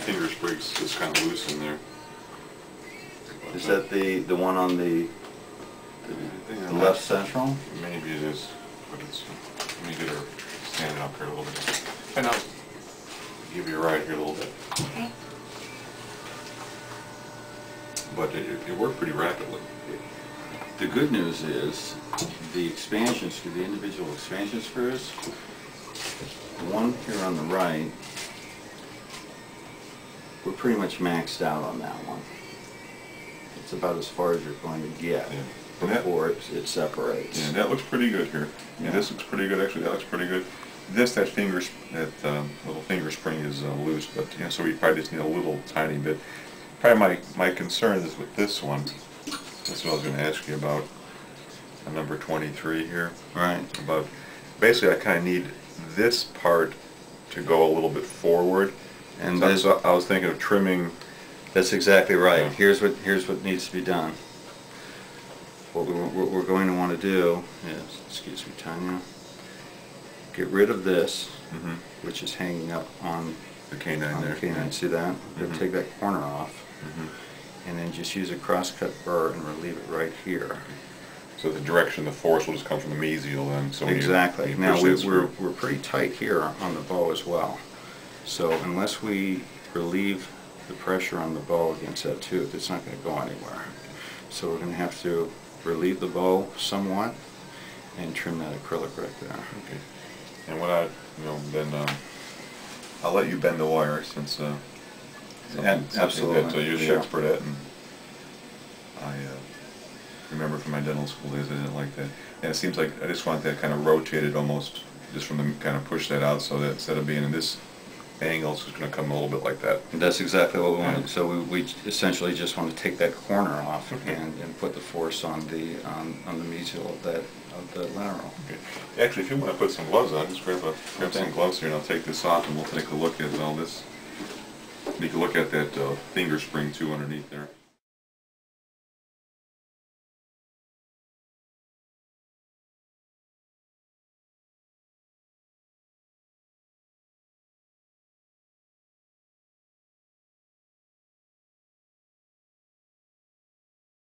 finger spring's just kind of loose in there. Is that the one on the left central? Maybe it is, but it's. Let me get her standing up here a little bit. And I'll give you a ride here a little bit. Okay. But it worked pretty rapidly. The good news is the expansion screw, the individual expansion screws, the one here on the right, we're pretty much maxed out on that one. It's about as far as you're going to get before it separates. Yeah, that looks pretty good here. Yeah, this looks pretty good. Actually, that looks pretty good. That little finger spring is loose, but so we probably just need a little tiny bit. Probably my concern is with this one. That's what I was going to ask you about. Number 23 here. Right. About basically, I kind of need this part to go a little bit forward, and I was thinking of trimming. That's exactly right. Yeah. Here's what needs to be done. What we're going to want to do is, excuse me, Tanya, get rid of this, which is hanging up on the canine there. The canine. See that? Take that corner off, and then just use a cross-cut burr and relieve it right here. So the direction of the force will just come from the mesial then. So exactly. Now we're pretty tight here on the bow as well. So unless we relieve the pressure on the bow against that tooth, it's not going to go anywhere. So we're going to have to relieve the bow somewhat and trim that acrylic right there. Okay. And what then I'll let you bend the wire since absolutely that you're the expert at, and I remember from my dental school days I didn't like that. And it seems like I just want that kind of rotated almost, just from the kind of push that out, so that instead of being in this angle, it's just going to come a little bit like that. That's exactly what we wanted. So we essentially just want to take that corner off and put the force on the mesial of the lateral. Okay. Actually, if you want to put some gloves on, just grab some gloves here, and I'll take this off, and we'll take a look at all this. You can look at that finger spring too underneath there.